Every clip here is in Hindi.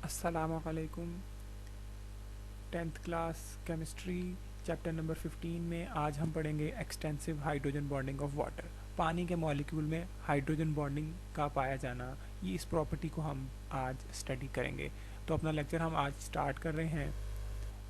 अस्सलामुअलैकुम। 10th class chemistry chapter number 15 में आज हम पढ़ेंगे extensive hydrogen bonding of water. पानी के मॉलिक्यूल में हाइड्रोजन बॉन्डिंग का पाया जाना, ये इस प्रॉपर्टी को हम आज स्टडी करेंगे। तो अपना लेक्चर हम आज स्टार्ट कर रहे हैं।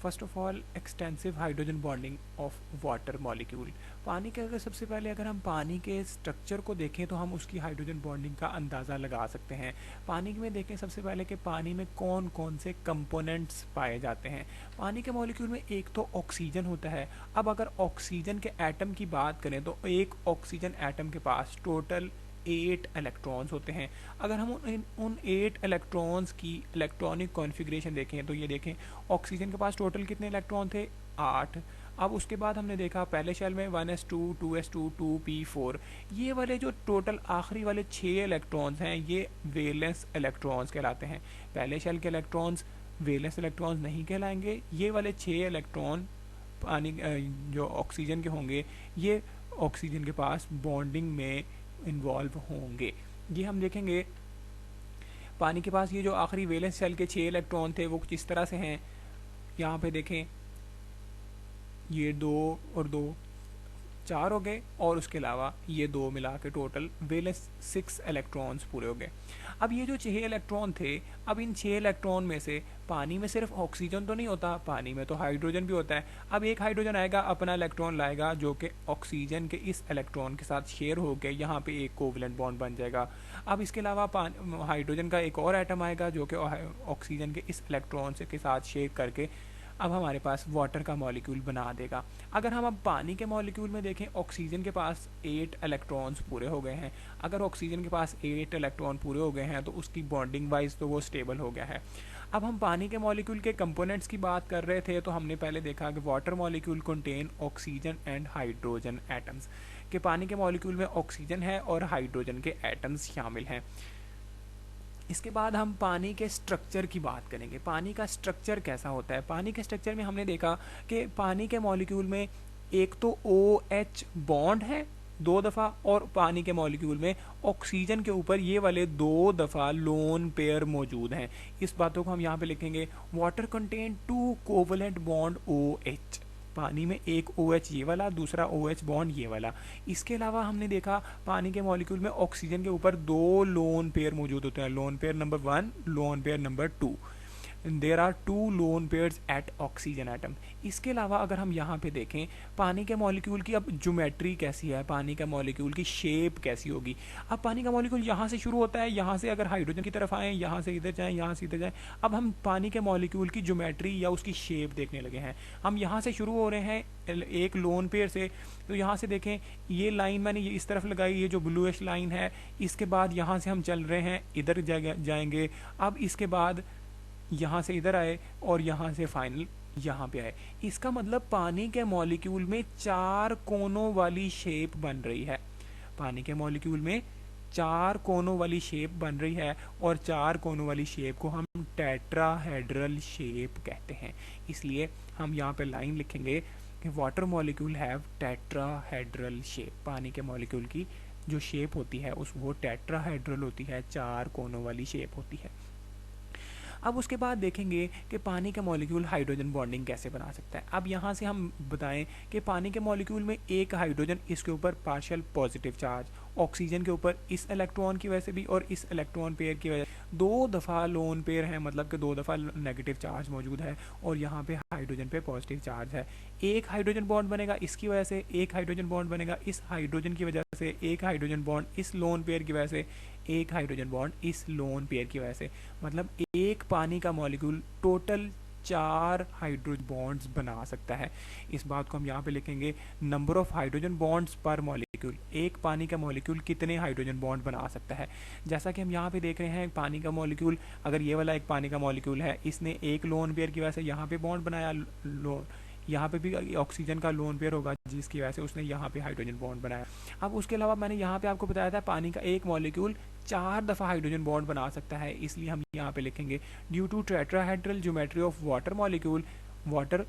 First of all, extensive hydrogen bonding of water molecule. पानी के सबसे पहले अगर हम पानी के स्ट्रक्चर को देखें तो हम उसकी हाइड्रोजन बॉन्डिंग का अंदाज़ा लगा सकते हैं। पानी में देखें सबसे पहले कि पानी में कौन कौन से कंपोनेंट्स पाए जाते हैं। पानी के मॉलिक्यूल में एक तो ऑक्सीजन होता है। अब अगर ऑक्सीजन के एटम की बात करें तो एक ऑक्सीजन एटम के पास टोटल 8 इलेक्ट्रॉन्स होते हैं। अगर हम उन 8 इलेक्ट्रॉन्स की इलेक्ट्रॉनिक कॉन्फ़िगरेशन देखें तो ये देखें, ऑक्सीजन के पास टोटल कितने इलेक्ट्रॉन थे? 8। अब उसके बाद हमने देखा पहले शेल में 1s2 2s2 2p4, ये वाले जो टोटल आखिरी वाले 6 इलेक्ट्रॉन्स हैं ये वैलेंस इलेक्ट्रॉन्स कहलाते हैं। पहले शेल के इलेक्ट्रॉन्स वैलेंस इलेक्ट्रॉन्स नहीं कहलाएंगे। ये वाले 6 इलेक्ट्रॉन पानी जो ऑक्सीजन के होंगे ये ऑक्सीजन के पास बॉन्डिंग में इन्वॉल्व होंगे। ये हम देखेंगे। पानी के पास ये जो आखिरी वैलेंस शेल के 6 इलेक्ट्रॉन थे वो कुछ इस तरह से हैं। यहाँ पे देखें, ये 2 और 2 4 हो गए, और उसके अलावा ये 2 मिला के टोटल वैलेंस 6 इलेक्ट्रॉन्स पूरे हो गए। अब ये जो 6 इलेक्ट्रॉन थे, अब इन 6 इलेक्ट्रॉन में से पानी में सिर्फ ऑक्सीजन तो नहीं होता, पानी में तो हाइड्रोजन भी होता है। अब एक हाइड्रोजन आएगा, अपना इलेक्ट्रॉन लाएगा जो कि ऑक्सीजन के इस इलेक्ट्रॉन के साथ शेयर होकर यहाँ पे एक कोवलेंट बॉन्ड बन जाएगा। अब इसके अलावा हाइड्रोजन का एक और एटम आएगा जो कि ऑक्सीजन के इस इलेक्ट्रॉन से के साथ शेयर करके अब हमारे पास वाटर का मॉलिक्यूल बना देगा। अगर हम अब पानी के मॉलिक्यूल में देखें, ऑक्सीजन के पास 8 इलेक्ट्रॉन्स पूरे हो गए हैं। अगर ऑक्सीजन के पास 8 इलेक्ट्रॉन पूरे हो गए हैं तो उसकी बॉन्डिंग वाइज तो वो स्टेबल हो गया है। अब हम पानी के मॉलिक्यूल के कंपोनेंट्स की बात कर रहे थे तो हमने पहले देखा कि water molecule contain oxygen and hydrogen atoms, कि पानी के मॉलिक्यूल में ऑक्सीजन है और हाइड्रोजन के एटम्स शामिल हैं। इसके बाद हम पानी के स्ट्रक्चर की बात करेंगे। पानी का स्ट्रक्चर कैसा होता है? पानी के स्ट्रक्चर में हमने देखा कि पानी के मॉलिक्यूल में एक तो OH बॉन्ड है 2 दफ़ा, और पानी के मॉलिक्यूल में ऑक्सीजन के ऊपर ये वाले 2 दफ़ा लोन पेयर मौजूद हैं। इस बातों को हम यहाँ पे लिखेंगे। Water contain 2 covalent bond OH। पानी में एक OH ये वाला, दूसरा OH बॉन्ड ये वाला। इसके अलावा हमने देखा पानी के मॉलिक्यूल में ऑक्सीजन के ऊपर 2 लोन पेयर मौजूद होते हैं, lone pair number 1, lone pair number 2। There are 2 lone pairs at oxygen atom. इसके अलावा अगर हम यहाँ पे देखें पानी के मॉलिक्यूल की अब ज्योमेट्री कैसी है, पानी का मॉलिक्यूल की शेप कैसी होगी। अब पानी का मॉलिक्यूल यहाँ से शुरू होता है, यहाँ से अगर हाइड्रोजन की तरफ आएँ, यहाँ से इधर जाएँ, यहाँ से इधर जाएँ। अब हम पानी के मॉलिक्यूल की ज्योमेट्री या उसकी शेप देखने लगे हैं। हम यहाँ से शुरू हो रहे हैं एक लोन पेयर से, तो यहाँ से देखें ये लाइन मैंने ये इस तरफ लगाई, ये जो ब्लूइश लाइन है। इसके बाद यहाँ से हम चल रहे हैं, इधर जाएंगे। अब इसके बाद यहाँ से इधर आए और यहाँ से फाइनल यहाँ पे आए। इसका मतलब पानी के मॉलिक्यूल में 4 कोनों वाली शेप बन रही है। पानी के मॉलिक्यूल में 4 कोनों वाली शेप बन रही है, और 4 कोनों वाली शेप को हम टेट्राहेड्रल शेप कहते हैं। इसलिए हम यहाँ पे लाइन लिखेंगे कि water molecule have tetrahedral shape. पानी के मॉलिक्यूल की जो शेप होती है वो टेट्राहेड्रल होती है, 4 कोनों वाली शेप होती है। अब उसके बाद देखेंगे कि पानी का मॉलिक्यूल हाइड्रोजन बॉन्डिंग कैसे बना सकता है। अब यहाँ से हम बताएं कि पानी के मॉलिक्यूल में एक हाइड्रोजन, इसके ऊपर पार्शियल पॉजिटिव चार्ज, ऑक्सीजन के ऊपर इस इलेक्ट्रॉन की वजह से भी और इस इलेक्ट्रॉन पेयर की वजह से 2 दफ़ा लोन पेयर है, मतलब कि 2 दफ़ा नेगेटिव चार्ज मौजूद है, और यहाँ पे हाइड्रोजन पे पॉजिटिव चार्ज है। एक हाइड्रोजन बॉन्ड बनेगा इसकी वजह से, एक हाइड्रोजन बॉन्ड बनेगा इस हाइड्रोजन की वजह से, एक हाइड्रोजन बॉन्ड इस लोन पेयर की वजह से, एक हाइड्रोजन बॉन्ड इस लोन पेयर की वजह से। मतलब एक पानी का मॉलिक्यूल टोटल 4 हाइड्रोजन बॉन्ड्स बना सकता है। इस बात को हम यहाँ पे लिखेंगे, नंबर ऑफ हाइड्रोजन बॉन्ड्स पर मॉलिक्यूल। एक पानी का मॉलिक्यूल कितने हाइड्रोजन बॉन्ड बना सकता है। जैसा कि हम यहाँ पे देख रहे हैं, पानी का मॉलिक्यूल, अगर ये वाला एक पानी का मॉलिक्यूल है, इसने एक लोन पेयर की वजह से यहाँ पे बॉन्ड बनाया, यहाँ पे भी ऑक्सीजन का लोन पेयर होगा जिसकी वजह से उसने यहाँ पे हाइड्रोजन बॉन्ड बनाया। अब उसके अलावा मैंने यहाँ पे आपको बताया था पानी का एक मॉलिक्यूल 4 दफ़ा हाइड्रोजन बॉन्ड बना सकता है। इसलिए हम यहाँ पे लिखेंगे due to tetrahedral geometry of water molecule, water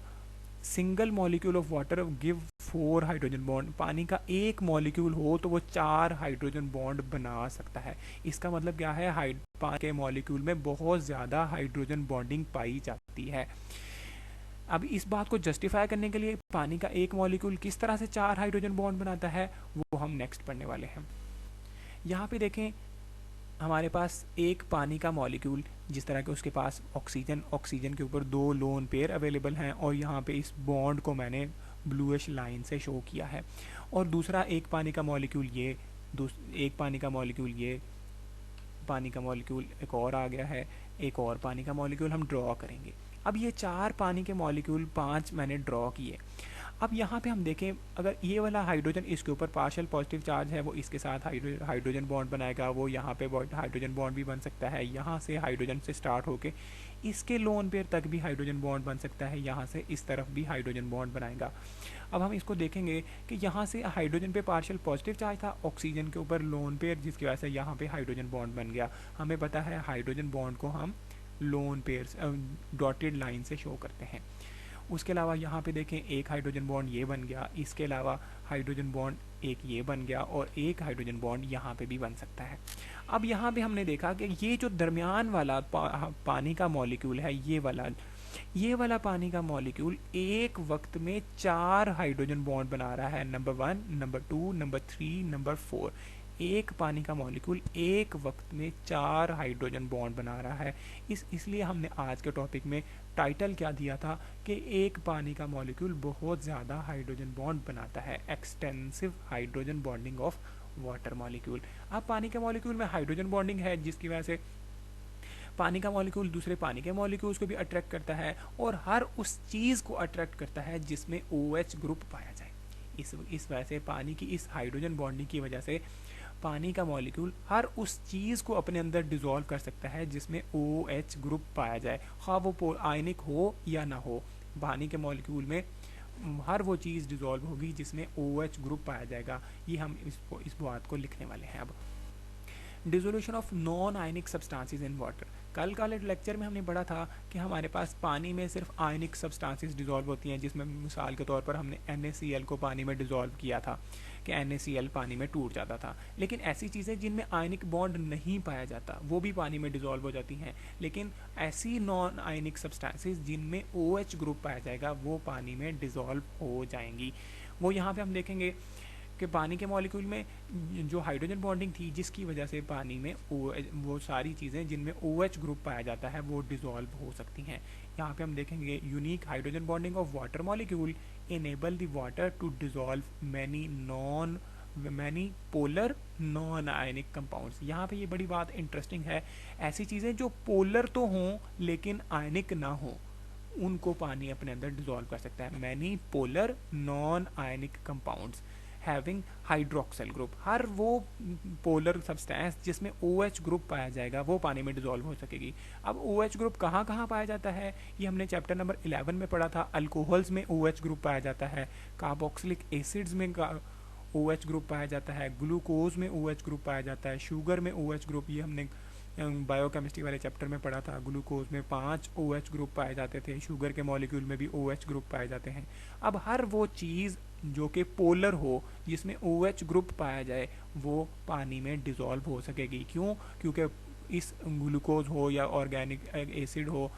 single molecule of water give 4 hydrogen bond. पानी का एक मॉलिक्यूल हो तो वो 4 हाइड्रोजन बॉन्ड बना सकता है। इसका मतलब क्या है, पानी के मॉलिक्यूल में बहुत ज़्यादा हाइड्रोजन बॉन्डिंग पाई जाती है। अब इस बात को जस्टिफाई करने के लिए पानी का एक मॉलिक्यूल किस तरह से 4 हाइड्रोजन बॉन्ड बनाता है वो हम नेक्स्ट पढ़ने वाले हैं। यहाँ पे देखें, हमारे पास एक पानी का मॉलिक्यूल, जिस तरह के उसके पास ऑक्सीजन के ऊपर 2 लोन पेयर अवेलेबल हैं और यहाँ पे इस बॉन्ड को मैंने ब्लूइश लाइन से शो किया है। और दूसरा एक पानी का मॉलिक्यूल ये, एक पानी का मॉलिक्यूल ये, पानी का मॉलिक्यूल एक और आ गया है, एक और पानी का मॉलिक्यूल हम ड्रॉ करेंगे। अब ये 4 पानी के मॉलिक्यूल 5 मैंने ड्रॉ किए। अब यहाँ पे हम देखें, अगर ये वाला हाइड्रोजन इसके ऊपर पार्शियल पॉजिटिव चार्ज है, वो इसके साथ हाइड्रोजन बॉन्ड बनाएगा, वो यहाँ पे हाइड्रोजन बॉन्ड भी बन सकता है। यहाँ से हाइड्रोजन से स्टार्ट होके इसके लोन पेयर तक भी हाइड्रोजन बॉन्ड बन सकता है, यहाँ से इस तरफ भी हाइड्रोजन बॉन्ड बनाएगा। अब हम इसको देखेंगे कि यहाँ से हाइड्रोजन पे पार्शियल पॉजिटिव चार्ज था, ऑक्सीजन के ऊपर लोन पेयर, जिसकी वजह से यहाँ पे हाइड्रोजन बॉन्ड बन गया। हमें पता है हाइड्रोजन बॉन्ड को हम लोन पेयर डॉटेड लाइन से शो करते हैं। उसके अलावा यहाँ पे देखें, एक हाइड्रोजन बॉन्ड ये बन गया, इसके अलावा हाइड्रोजन बॉन्ड एक ये बन गया और एक हाइड्रोजन बॉन्ड यहाँ पे भी बन सकता है। अब यहाँ पे हमने देखा कि ये जो दरमियान वाला पानी का मॉलिक्यूल है, ये वाला पानी का मॉलिक्यूल एक वक्त में 4 हाइड्रोजन बॉन्ड बना रहा है, नंबर 1, नंबर 2, नंबर 3, नंबर 4। एक पानी का मॉलिक्यूल एक वक्त में 4 हाइड्रोजन बॉन्ड बना रहा है। इसलिए हमने आज के टॉपिक में टाइटल क्या दिया था कि एक पानी का मॉलिक्यूल बहुत ज़्यादा हाइड्रोजन बॉन्ड बनाता है, extensive hydrogen bonding of water molecule. अब पानी के मॉलिक्यूल में हाइड्रोजन बॉन्डिंग है, जिसकी वजह से पानी का मॉलिक्यूल दूसरे पानी के मॉलिक्यूल्स को भी अट्रैक्ट करता है और हर उस चीज़ को अट्रैक्ट करता है जिसमें OH ग्रुप पाया जाए। इस वजह से पानी की इस हाइड्रोजन बॉन्डिंग की वजह से पानी का मॉलिक्यूल हर उस चीज़ को अपने अंदर डिसॉल्व कर सकता है जिसमें OH ग्रुप पाया जाए, खा वो आयनिक हो या ना हो। पानी के मॉलिक्यूल में हर वो चीज़ डिसॉल्व होगी जिसमें OH ग्रुप पाया जाएगा। ये हम इस बात को लिखने वाले हैं। अब dissolution of non ionic substances in water. कल का लेक्चर में हमने पढ़ा था कि हमारे पास पानी में सिर्फ आयनिक सब्सटेंसेस डिसॉल्व होती हैं, जिसमें मिसाल के तौर पर हमने NaCl को पानी में डिसॉल्व किया था कि NaCl पानी में टूट जाता था। लेकिन ऐसी चीज़ें जिनमें आयनिक बॉन्ड नहीं पाया जाता वो भी पानी में डिसॉल्व हो जाती हैं। लेकिन ऐसी नॉन आयनिक सब्सटेंसेस जिनमें OH ग्रुप पाया जाएगा वो पानी में डिसॉल्व हो जाएंगी। वो यहाँ पे हम देखेंगे कि पानी के मॉलिक्यूल में जो हाइड्रोजन बॉन्डिंग थी, जिसकी वजह से पानी में वो सारी चीज़ें जिनमें OH ग्रुप पाया जाता है वो डिसॉल्व हो सकती हैं। यहाँ पे हम देखेंगे unique hydrogen bonding of water molecule enable the water to dissolve many polar non ionic compounds. यहाँ पे ये बड़ी बात इंटरेस्टिंग है, ऐसी चीज़ें जो पोलर तो हों लेकिन आयनिक ना हो उनको पानी अपने अंदर डिसॉल्व कर सकता है। Many polar non ionic compounds having hydroxyl group, हर वो पोलर सब्सटेंस जिसमें OH ग्रुप पाया जाएगा वो पानी में डिसॉल्व हो सकेगी। अब OH ग्रुप कहाँ कहाँ पाया जाता है, ये हमने चैप्टर नंबर 11 में पढ़ा था। अल्कोहल्स में OH ग्रुप पाया जाता है, कार्बोक्सिलिक एसिड्स में OH ग्रुप पाया जाता है, ग्लूकोज में OH ग्रुप पाया जाता है, शुगर में OH ग्रुप, ये हमने बायोकेमिस्ट्री वाले चैप्टर में पढ़ा था। ग्लूकोज में 5 OH ग्रुप पाए जाते थे, शुगर के मॉलिक्यूल में भी OH ग्रुप पाए जाते हैं। अब हर वो चीज़ जो कि पोलर हो जिसमें OH ग्रुप पाया जाए वो पानी में डिसॉल्व हो सकेगी। क्यों? क्योंकि इस ग्लूकोज हो या ऑर्गेनिक एसिड हो,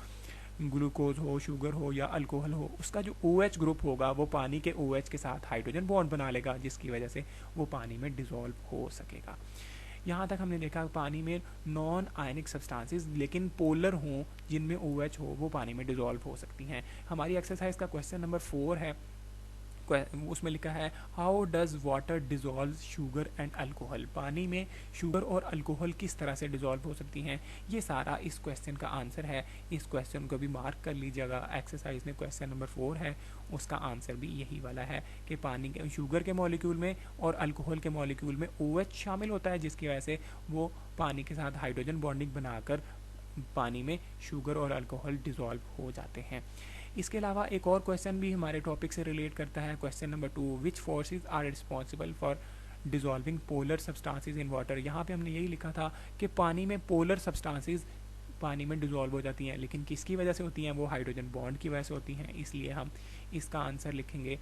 ग्लूकोज हो, शुगर हो या अल्कोहल हो, उसका जो OH ग्रुप होगा वो पानी के OH के साथ हाइड्रोजन बॉन्ड बना लेगा, जिसकी वजह से वो पानी में डिसॉल्व हो सकेगा। यहाँ तक हमने देखा पानी में नॉन आयनिक सब्सटेंसेस लेकिन पोलर हों जिनमें OH हो वो पानी में डिसॉल्व हो सकती हैं। हमारी एक्सरसाइज का क्वेश्चन नंबर 4 है, उसमें लिखा है how does water dissolve sugar and alcohol. पानी में शुगर और अल्कोहल किस तरह से डिसॉल्व हो सकती हैं, ये सारा इस क्वेश्चन का आंसर है। इस क्वेश्चन को भी मार्क कर लीजिएगा, एक्सरसाइज में क्वेश्चन नंबर 4 है, उसका आंसर भी यही वाला है कि पानी के शुगर के मॉलिक्यूल में और अल्कोहल के मॉलिक्यूल में OH शामिल होता है, जिसकी वजह से वो पानी के साथ हाइड्रोजन बॉन्डिंग बनाकर पानी में शुगर और अल्कोहल डिसॉल्व हो जाते हैं। इसके अलावा एक और क्वेश्चन भी हमारे टॉपिक से रिलेट करता है, question number 2, which forces are responsible for dissolving polar substances in water. यहाँ पे हमने यही लिखा था कि पानी में पोलर सब्सटेंसेस पानी में डिज़ोल्व हो जाती हैं, लेकिन किसकी वजह से होती हैं? वो हाइड्रोजन बॉन्ड की वजह से होती हैं। इसलिए हम इसका आंसर लिखेंगे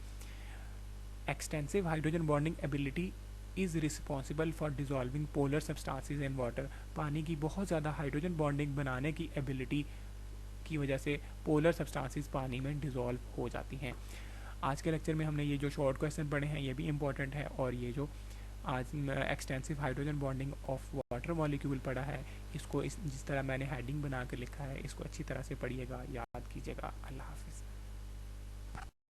extensive hydrogen bonding ability is responsible for dissolving polar substances in water. पानी की बहुत ज़्यादा हाइड्रोजन बॉन्डिंग बनाने की एबिलिटी की वजह से पोलर सब्सटेंसेस पानी में डिज़ोल्व हो जाती हैं। आज के लेक्चर में हमने ये जो शॉर्ट क्वेश्चन पढ़े हैं ये भी इम्पॉर्टेंट है, और ये जो आज extensive hydrogen bonding of water molecule पढ़ा है, इसको जिस तरह मैंने हेडिंग बना कर लिखा है, इसको अच्छी तरह से पढ़िएगा, याद कीजिएगा। अल्लाह हाफ़िज़।